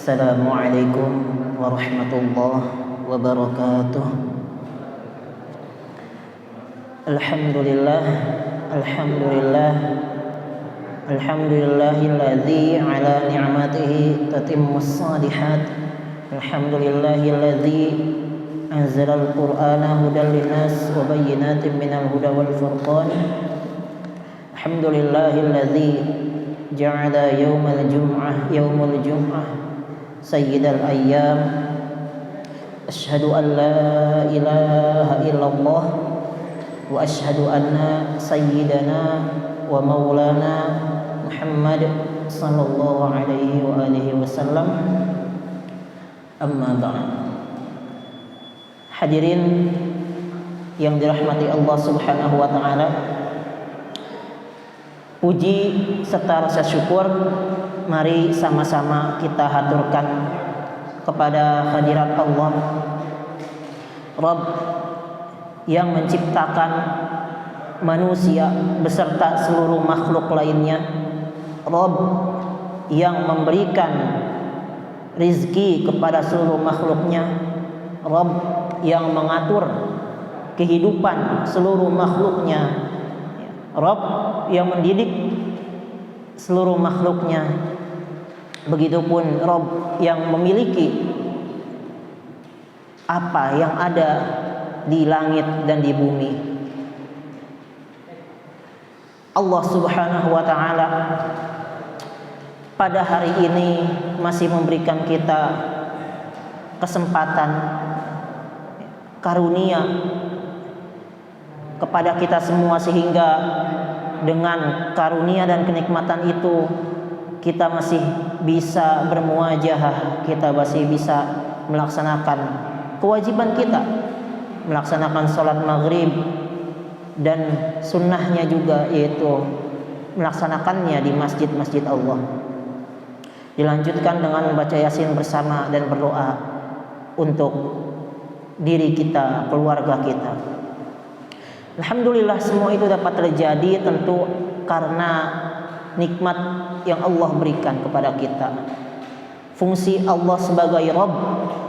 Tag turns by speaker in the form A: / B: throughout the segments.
A: Assalamualaikum warahmatullahi wabarakatuh. Alhamdulillah, alhamdulillah, alhamdulillahilladzi ala ni'matihi tatimmus shalihat. Alhamdulillahilladzi anzala al-Qur'ana hudan linnas wa bayyinatin minal huda wal furqan. Alhamdulillahilladzi ja'ala yawmal jum'ah sayyidal ayyam. Asyhadu an la ilaha illallah wa asyhadu anna sayyidana wa maulana Muhammad sallallahu alaihi wa alihi wasallam. Amma ba'd. Hadirin yang dirahmati Allah Subhanahu wa taala, puji serta rasa syukur mari sama-sama kita haturkan kepada hadirat Allah, Rabb yang menciptakan manusia beserta seluruh makhluk lainnya, Rabb yang memberikan rizki kepada seluruh makhluknya, Rabb yang mengatur kehidupan seluruh makhluknya, Rabb yang mendidik seluruh makhluknya. Begitupun Rabb yang memiliki apa yang ada di langit dan di bumi. Allah Subhanahu wa taala pada hari ini masih memberikan kita kesempatan, karunia kepada kita semua, sehingga dengan karunia dan kenikmatan itu kita masih bisa bermuajahah, kita masih bisa melaksanakan kewajiban kita, melaksanakan sholat maghrib dan sunnahnya juga, yaitu melaksanakannya di masjid-masjid Allah. Dilanjutkan dengan membaca Yasin bersama dan berdoa untuk diri kita, keluarga kita. Alhamdulillah, semua itu dapat terjadi tentu karena nikmat yang Allah berikan kepada kita. Fungsi Allah sebagai Rabb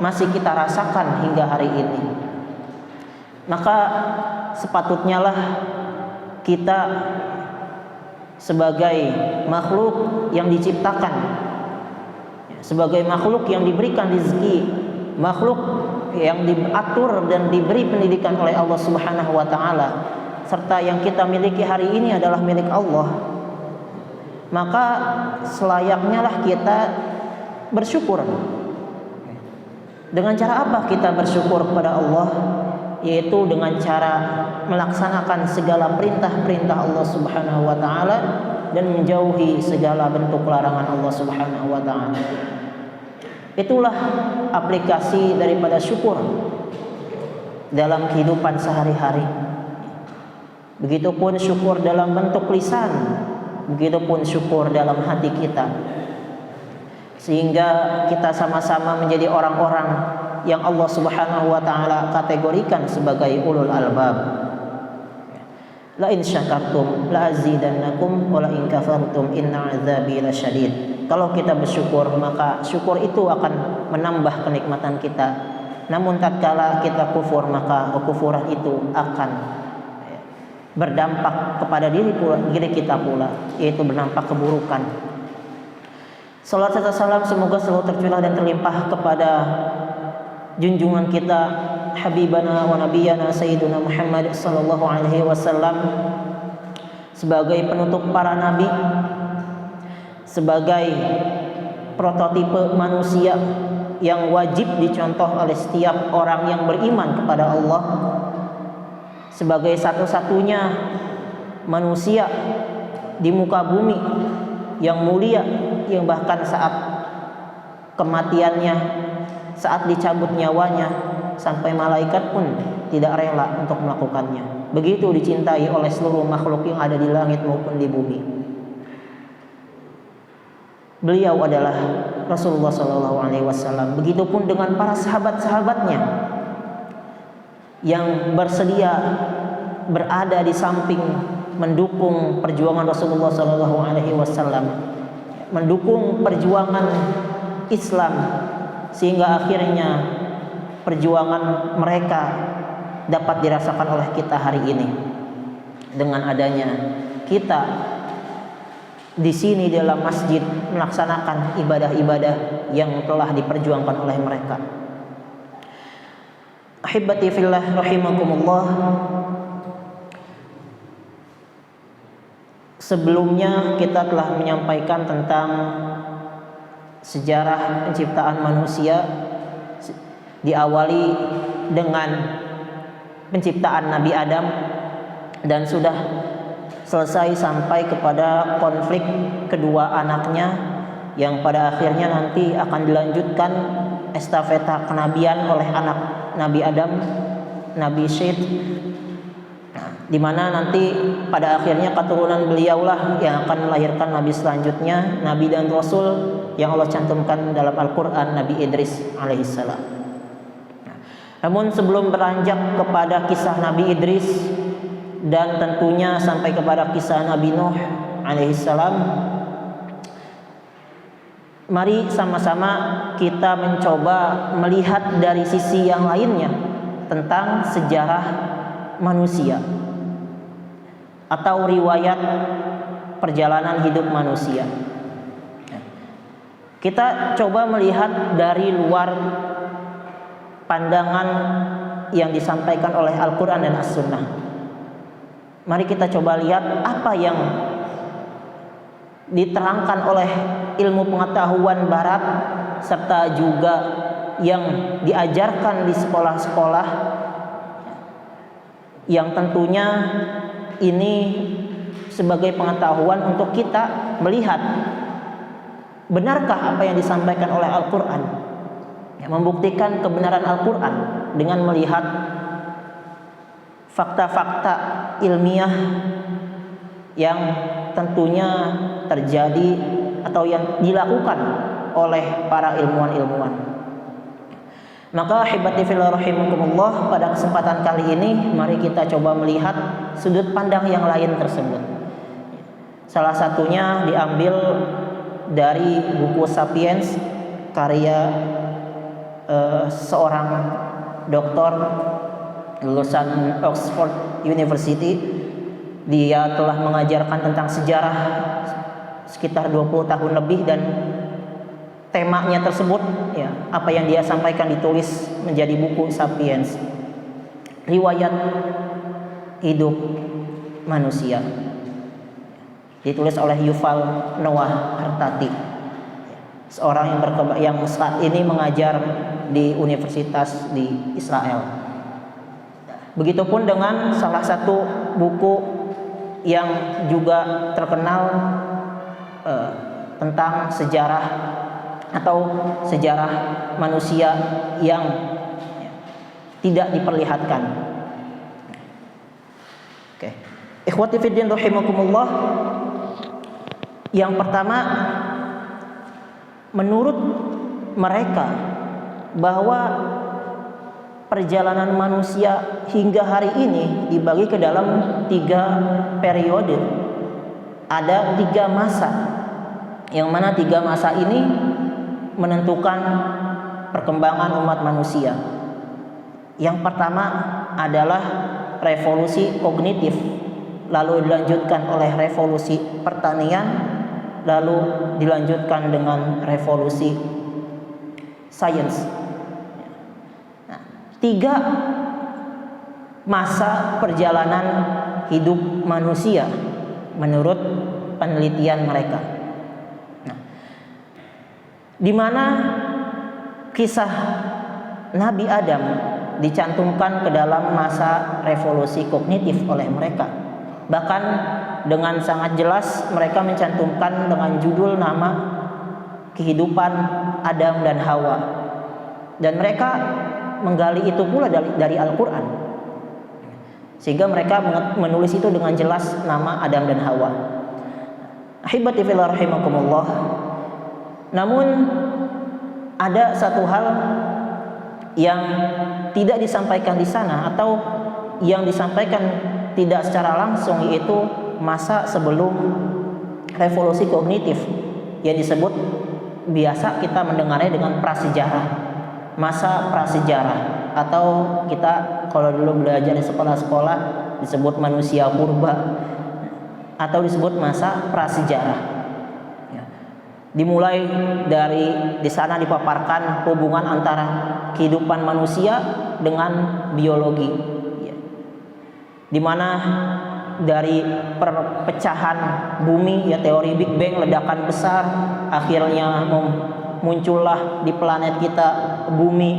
A: masih kita rasakan hingga hari ini. Maka sepatutnya lah kita sebagai makhluk yang diciptakan, sebagai makhluk yang diberikan rezeki, makhluk yang diatur dan diberi pendidikan oleh Allah Subhanahu wa taala, serta yang kita miliki hari ini adalah milik Allah. Maka selayaknya lah kita bersyukur. Dengan cara apa kita bersyukur kepada Allah? Yaitu dengan cara melaksanakan segala perintah-perintah Allah Subhanahu wa taala dan menjauhi segala bentuk larangan Allah Subhanahu wa taala. Itulah aplikasi daripada syukur dalam kehidupan sehari-hari. Begitupun syukur dalam bentuk lisan, begitupun syukur dalam hati kita, sehingga kita sama-sama menjadi orang-orang yang Allah Subhanahu wa taala kategorikan sebagai ulul albab. La in syakartum la azidannakum wa la in kafartum inna azabi lasyadid. Kalau kita bersyukur, maka syukur itu akan menambah kenikmatan kita. Namun tatkala kita kufur, maka kekufuran itu akan berdampak kepada diri kita pula, yaitu berdampak keburukan. Salat serta salam semoga selalu tercurah dan terlimpah kepada junjungan kita, habibana wa nabiyana sayyiduna Muhammad sallallahu alaihi wasallam, sebagai penutup para nabi, sebagai prototipe manusia yang wajib dicontoh oleh setiap orang yang beriman kepada Allah, sebagai satu-satunya manusia di muka bumi yang mulia, yang bahkan saat kematiannya, saat dicabut nyawanya, sampai malaikat pun tidak rela untuk melakukannya. Begitu dicintai oleh seluruh makhluk yang ada di langit maupun di bumi. Beliau adalah Rasulullah SAW. Begitupun dengan para sahabat-sahabatnya yang bersedia berada di samping, mendukung perjuangan Rasulullah SAW, mendukung perjuangan Islam, sehingga akhirnya perjuangan mereka dapat dirasakan oleh kita hari ini dengan adanya kita di sini dalam masjid melaksanakan ibadah-ibadah yang telah diperjuangkan oleh mereka. Ahibati fillah rahimakumullah. Sebelumnya kita telah menyampaikan tentang sejarah penciptaan manusia, diawali dengan penciptaan Nabi Adam dan sudah selesai sampai kepada konflik kedua anaknya yang pada akhirnya nanti akan dilanjutkan estafeta kenabian oleh anak Nabi Adam, Nabi Syed, di mana nanti pada akhirnya keturunan beliaulah yang akan melahirkan nabi selanjutnya, nabi dan rasul yang Allah cantumkan dalam Al-Qur'an, Nabi Idris alaihissalam. Namun sebelum beranjak kepada kisah Nabi Idris dan tentunya sampai kepada kisah Nabi Nuh alaihissalam, mari sama-sama kita mencoba melihat dari sisi yang lainnya tentang sejarah manusia atau riwayat perjalanan hidup manusia. Kita coba melihat dari luar pandangan yang disampaikan oleh Al-Quran dan As-Sunnah. Mari kita coba lihat apa yang diterangkan oleh ilmu pengetahuan barat serta juga yang diajarkan di sekolah-sekolah, yang tentunya ini sebagai pengetahuan untuk kita melihat benarkah apa yang disampaikan oleh Al-Quran, membuktikan kebenaran Al-Quran dengan melihat fakta-fakta ilmiah yang tentunya terjadi atau yang dilakukan oleh para ilmuwan-ilmuwan. Maka ahibati fillah rahimakumullah, pada kesempatan kali ini mari kita coba melihat sudut pandang yang lain tersebut. Salah satunya diambil dari buku Sapiens karya seorang doktor lulusan Oxford University. Dia telah mengajarkan tentang sejarah sekitar 20 tahun lebih, dan temanya tersebut, ya, apa yang dia sampaikan ditulis menjadi buku Sapiens, riwayat hidup manusia, ditulis oleh Yuval Noah Harari, seorang yang saat ini mengajar di universitas di Israel. Begitupun dengan salah satu buku yang juga terkenal tentang sejarah atau sejarah manusia yang tidak diperlihatkan. Oke. Ikhwati fiddin rahimakumullah. Yang pertama, menurut mereka bahwa perjalanan manusia hingga hari ini dibagi ke dalam 3 periode. Ada 3 masa, yang mana 3 masa ini menentukan perkembangan umat manusia. Yang pertama adalah revolusi kognitif, lalu dilanjutkan oleh revolusi pertanian, lalu dilanjutkan dengan revolusi sains. 3 masa perjalanan hidup manusia menurut penelitian mereka. Di mana kisah Nabi Adam dicantumkan ke dalam masa revolusi kognitif oleh mereka. Bahkan dengan sangat jelas mereka mencantumkan dengan judul nama kehidupan Adam dan Hawa. Dan mereka menggali itu pula dari Al-Quran, sehingga mereka menulis itu dengan jelas nama Adam dan Hawa. Ahibati fillah rahimakumullah. Namun ada satu hal yang tidak disampaikan di sana, atau yang disampaikan tidak secara langsung, yaitu masa sebelum revolusi kognitif yang disebut biasa kita mendengarnya dengan prasejarah, masa prasejarah, atau kita kalau dulu belajar di sekolah-sekolah disebut manusia purba atau disebut masa prasejarah. Ya. Dimulai dari di sana dipaparkan hubungan antara kehidupan manusia dengan biologi, ya. Di mana dari perpecahan bumi, ya, teori Big Bang, ledakan besar, akhirnya muncullah di planet kita bumi,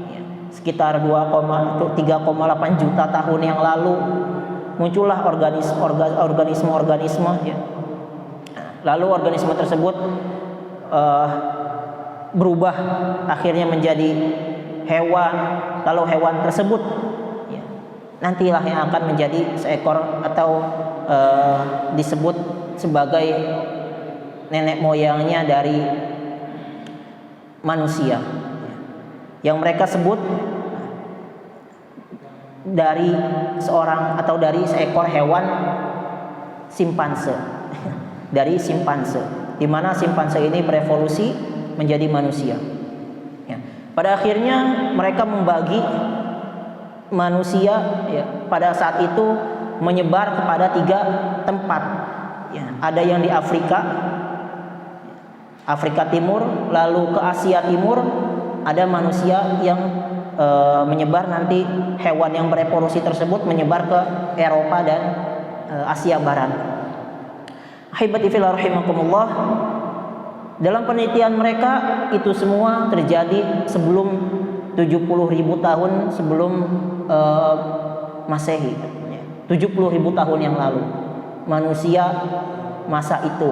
A: ya, sekitar 3,8 juta tahun yang lalu muncullah organisme-organisme, ya. Lalu organisme tersebut berubah akhirnya menjadi hewan, lalu hewan tersebut, ya, nantilah yang akan menjadi seekor atau disebut sebagai nenek moyangnya dari manusia, yang mereka sebut dari seorang atau dari seekor hewan simpanse, dari simpanse, di mana simpanse ini berevolusi menjadi manusia. Ya. Pada akhirnya mereka membagi manusia, ya, pada saat itu menyebar kepada 3 tempat. Ya, ada yang di Afrika Timur, lalu ke Asia Timur, ada manusia yang menyebar, nanti hewan yang berevolusi tersebut menyebar ke Eropa dan Asia Barat. Ahibati fillah rahimakumullah, dalam penelitian mereka itu semua terjadi sebelum 70.000 tahun sebelum Masehi, 70.000 tahun yang lalu manusia masa itu,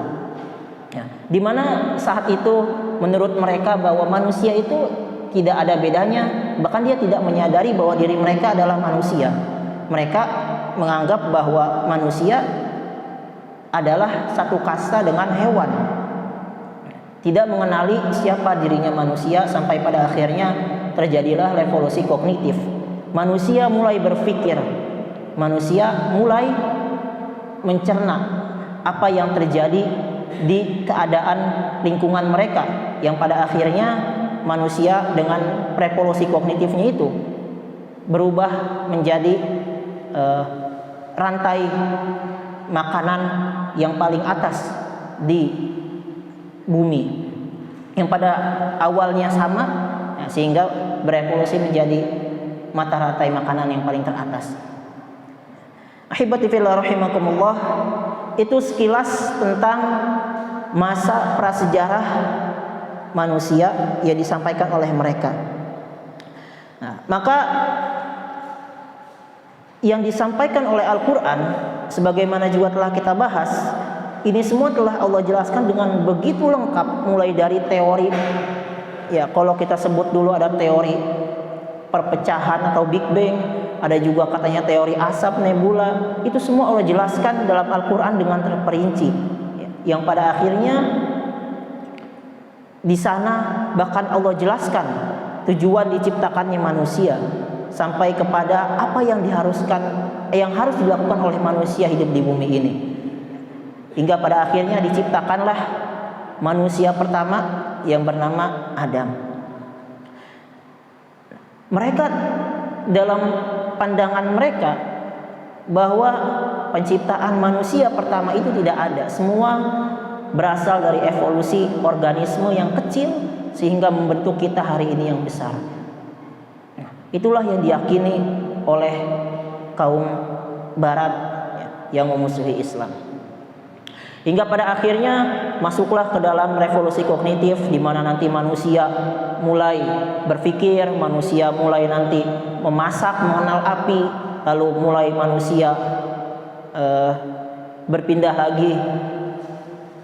A: ya, dimana saat itu menurut mereka bahwa manusia itu tidak ada bedanya, bahkan dia tidak menyadari bahwa diri mereka adalah manusia. Mereka menganggap bahwa manusia adalah satu kasta dengan hewan, tidak mengenali siapa dirinya manusia, sampai pada akhirnya terjadilah revolusi kognitif. Manusia mulai berpikir, manusia mulai mencerna apa yang terjadi di keadaan lingkungan mereka, yang pada akhirnya manusia dengan revolusi kognitifnya itu berubah menjadi rantai makanan yang paling atas di bumi, yang pada awalnya sama, ya, sehingga berevolusi menjadi mata rantai makanan yang paling teratas. Ahibati fillah rahimakumullah, itu sekilas tentang masa prasejarah manusia yang disampaikan oleh mereka. Nah, maka yang disampaikan oleh Al-Quran, sebagaimana juga telah kita bahas, ini semua telah Allah jelaskan dengan begitu lengkap, mulai dari teori, ya, kalau kita sebut dulu ada teori perpecahan atau Big Bang, ada juga katanya teori asap nebula, itu semua Allah jelaskan dalam Al-Quran dengan terperinci, ya, yang pada akhirnya di sana bahkan Allah jelaskan tujuan diciptakannya manusia, sampai kepada apa yang harus dilakukan oleh manusia hidup di bumi ini, hingga pada akhirnya diciptakanlah manusia pertama yang bernama Adam. Mereka dalam pandangan mereka bahwa penciptaan manusia pertama itu tidak ada, semua berasal dari evolusi organisme yang kecil sehingga membentuk kita hari ini yang besar. Nah, itulah yang diyakini oleh kaum Barat, ya, yang memusuhi Islam. Hingga pada akhirnya masuklah ke dalam revolusi kognitif, di mana nanti manusia mulai berpikir, manusia mulai nanti memasak, mengenal api, lalu mulai manusia berpindah lagi,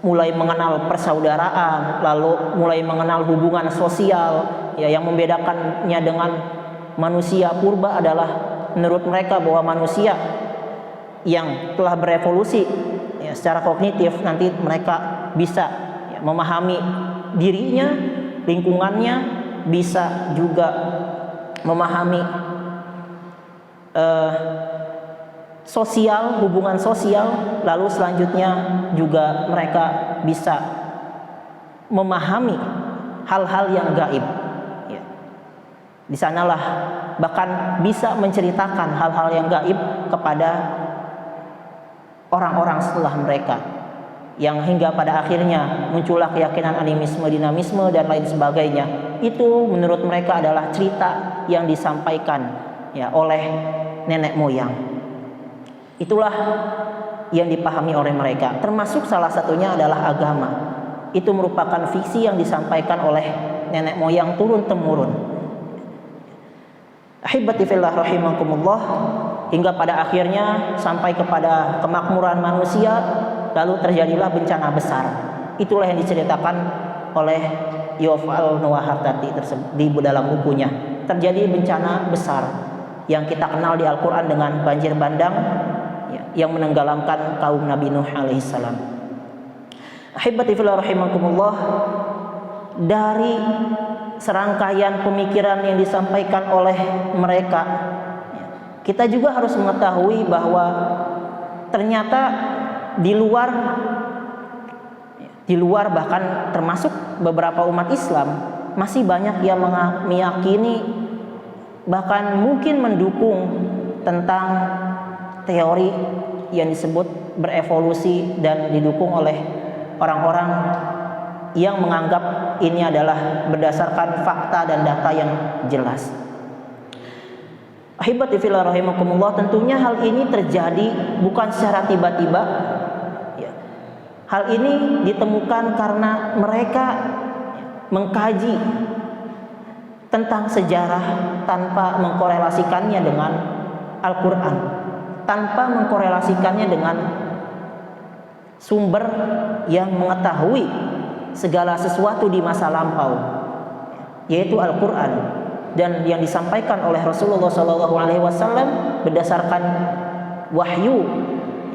A: mulai mengenal persaudaraan, lalu mulai mengenal hubungan sosial, ya, yang membedakannya dengan manusia purba adalah menurut mereka bahwa manusia yang telah berevolusi, ya, secara kognitif, nanti mereka bisa, ya, memahami dirinya, lingkungannya, bisa juga memahami sosial, hubungan sosial, lalu selanjutnya juga mereka bisa memahami hal-hal yang gaib. Ya. Di sanalah bahkan bisa menceritakan hal-hal yang gaib kepada orang-orang setelah mereka, yang hingga pada akhirnya muncullah keyakinan animisme, dinamisme dan lain sebagainya. Itu menurut mereka adalah cerita yang disampaikan ya oleh nenek moyang. Itulah yang dipahami oleh mereka. Termasuk salah satunya adalah agama. Itu merupakan fiksi yang disampaikan oleh nenek moyang turun temurun. Ahibati fillah rahimakumullah, hingga pada akhirnya sampai kepada kemakmuran manusia, lalu terjadilah bencana besar. Itulah yang diceritakan oleh Yuval Noah Harari di dalam bukunya. Terjadi bencana besar yang kita kenal di Al-Quran dengan banjir bandang yang menenggelamkan kaum Nabi Nuh alaihissalam. Ahibati fillah rahimakumullah, dari serangkaian pemikiran yang disampaikan oleh mereka, kita juga harus mengetahui bahwa ternyata di luar bahkan termasuk beberapa umat Islam masih banyak yang meyakini, bahkan mungkin mendukung tentang teori yang disebut berevolusi dan didukung oleh orang-orang yang menganggap ini adalah berdasarkan fakta dan data yang jelas. Ahibati fillah rahimakumullah, tentunya hal ini terjadi bukan secara tiba-tiba. Hal ini ditemukan karena mereka mengkaji tentang sejarah tanpa mengkorelasikannya dengan Al-Quran, tanpa mengkorelasikannya dengan sumber yang mengetahui segala sesuatu di masa lampau, yaitu Al-Quran, dan yang disampaikan oleh Rasulullah SAW berdasarkan wahyu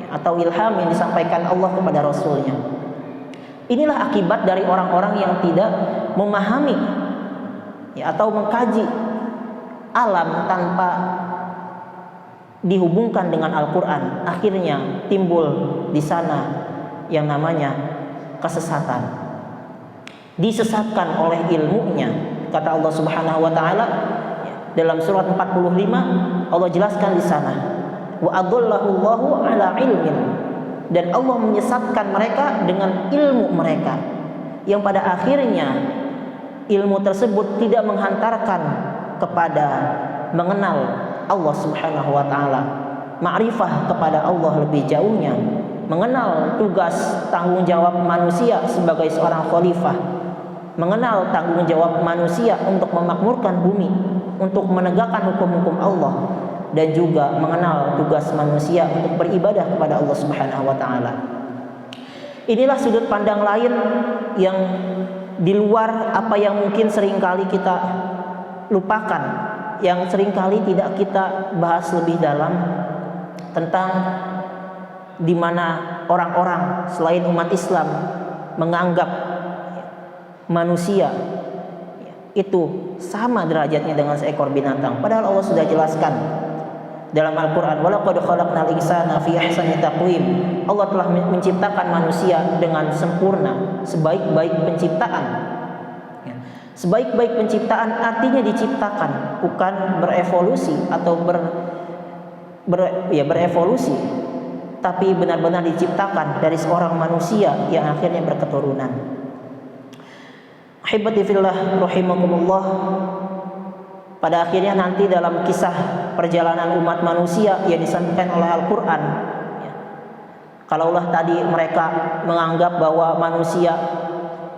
A: atau ilham yang disampaikan Allah kepada Rasulnya. Inilah akibat dari orang-orang yang tidak memahami atau mengkaji alam tanpa dihubungkan dengan Al-Quran. Akhirnya timbul di sana yang namanya kesesatan. Disesatkan oleh ilmunya. Kata Allah Subhanahu wa taala dalam surat 45, Allah jelaskan di sana, wa adallahu Allahu ala ilmin, dan Allah menyesatkan mereka dengan ilmu mereka, yang pada akhirnya ilmu tersebut tidak menghantarkan kepada mengenal Allah Subhanahu wa taala, ma'rifah kepada Allah lebih jauhnya, mengenal tugas tanggung jawab manusia sebagai seorang khalifah, mengenal tanggung jawab manusia untuk memakmurkan bumi, untuk menegakkan hukum-hukum Allah, dan juga mengenal tugas manusia untuk beribadah kepada Allah Subhanahu wa taala. Inilah sudut pandang lain yang di luar apa yang mungkin seringkali kita lupakan, yang seringkali tidak kita bahas lebih dalam, tentang di mana orang-orang selain umat Islam menganggap manusia itu sama derajatnya dengan seekor binatang, padahal Allah sudah jelaskan dalam Al-Quran, walaqad khalaqnal insana fi ahsani taqwim. Allah telah menciptakan manusia dengan sempurna, sebaik-baik penciptaan. Sebaik-baik penciptaan artinya diciptakan, bukan berevolusi atau berevolusi, tapi benar-benar diciptakan dari seorang manusia yang akhirnya berketurunan. Ahibati fillah rahimakumullah, pada akhirnya nanti dalam kisah perjalanan umat manusia yang disampaikan oleh Al-Quran, kalaulah tadi mereka menganggap bahwa manusia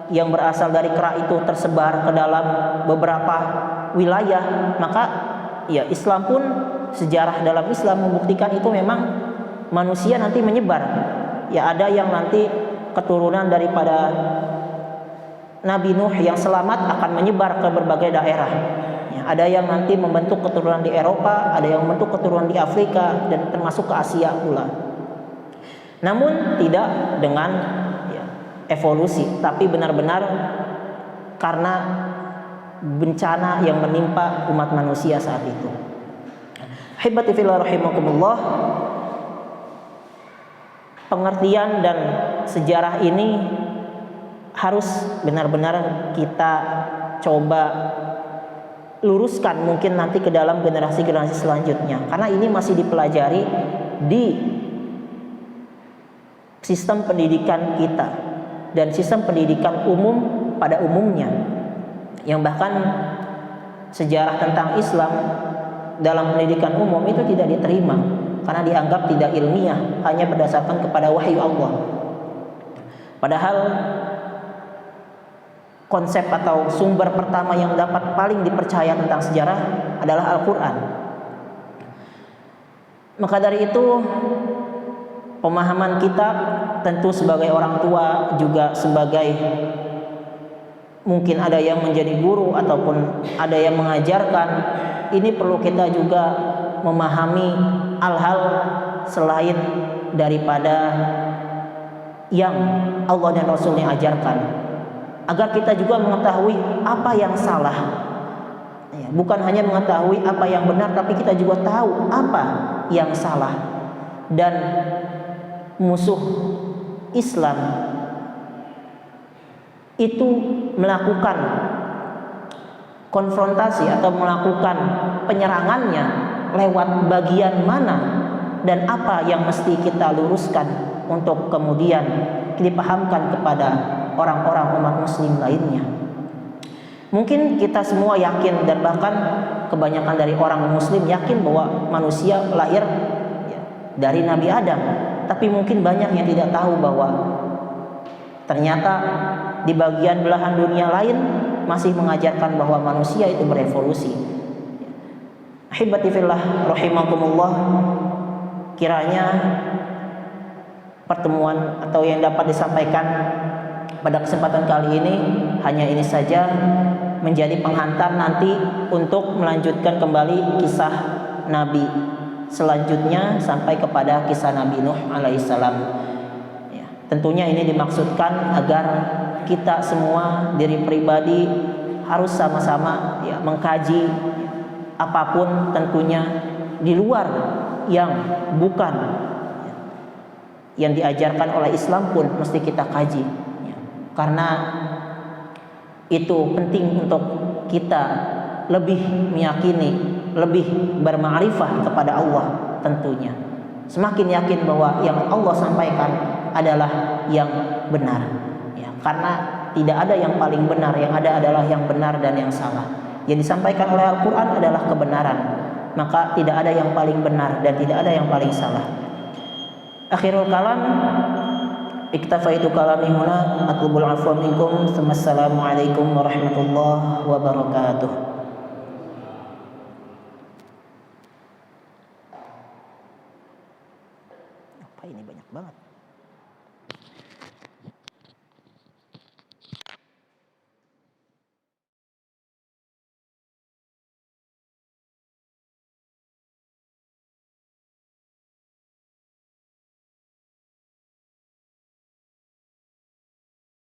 A: yang berasal dari kera itu tersebar ke dalam beberapa wilayah, maka ya Islam pun, sejarah dalam Islam membuktikan itu memang manusia nanti menyebar. Ya ada yang nanti keturunan daripada Nabi Nuh yang selamat akan menyebar ke berbagai daerah. Ya, ada yang nanti membentuk keturunan di Eropa, ada yang membentuk keturunan di Afrika, dan termasuk ke Asia pula. Namun tidak dengan evolusi, tapi benar-benar karena bencana yang menimpa umat manusia saat itu. Ahibati fillah rahimakumullah, pengertian dan sejarah ini harus benar-benar kita coba luruskan mungkin nanti ke dalam generasi-generasi selanjutnya, karena ini masih dipelajari di sistem pendidikan kita dan sistem pendidikan umum pada umumnya, yang bahkan sejarah tentang Islam dalam pendidikan umum itu tidak diterima karena dianggap tidak ilmiah, hanya berdasarkan kepada wahyu Allah. Padahal konsep atau sumber pertama yang dapat paling dipercaya tentang sejarah adalah Al-Quran. Maka dari itu, pemahaman kita tentu sebagai orang tua, juga sebagai mungkin ada yang menjadi guru ataupun ada yang mengajarkan, ini perlu kita juga memahami hal-hal selain daripada yang Allah dan Rasulnya ajarkan, agar kita juga mengetahui apa yang salah. Bukan hanya mengetahui apa yang benar, tapi kita juga tahu apa yang salah. Dan musuh Islam itu melakukan konfrontasi atau melakukan penyerangannya lewat bagian mana dan apa yang mesti kita luruskan untuk kemudian dipahamkan kepada orang-orang umat muslim lainnya. Mungkin kita semua yakin, dan bahkan kebanyakan dari orang muslim yakin bahwa manusia lahir dari Nabi Adam. Tapi mungkin banyak yang tidak tahu bahwa ternyata di bagian belahan dunia lain masih mengajarkan bahwa manusia itu berevolusi. Ahibati fillah rahimakumullah, kiranya pertemuan atau yang dapat disampaikan pada kesempatan kali ini hanya ini saja, menjadi penghantar nanti untuk melanjutkan kembali kisah Nabi selanjutnya sampai kepada kisah Nabi Nuh alaihissalam. Ya, tentunya ini dimaksudkan agar kita semua, diri pribadi, harus sama-sama mengkaji apapun tentunya di luar yang bukan yang diajarkan oleh Islam pun mesti kita kaji, karena itu penting untuk kita lebih meyakini, lebih berma'rifah kepada Allah tentunya. Semakin yakin bahwa yang Allah sampaikan adalah yang benar, karena tidak ada yang paling benar, yang ada adalah yang benar dan yang salah. Yang disampaikan oleh Al-Quran adalah kebenaran, maka tidak ada yang paling benar dan tidak ada yang paling salah. Akhirul kalam, iktafaitu kalami huna, atlubul afwa minkum, assalamualaikum warahmatullahi wabarakatuh. Apa ini banyak banget.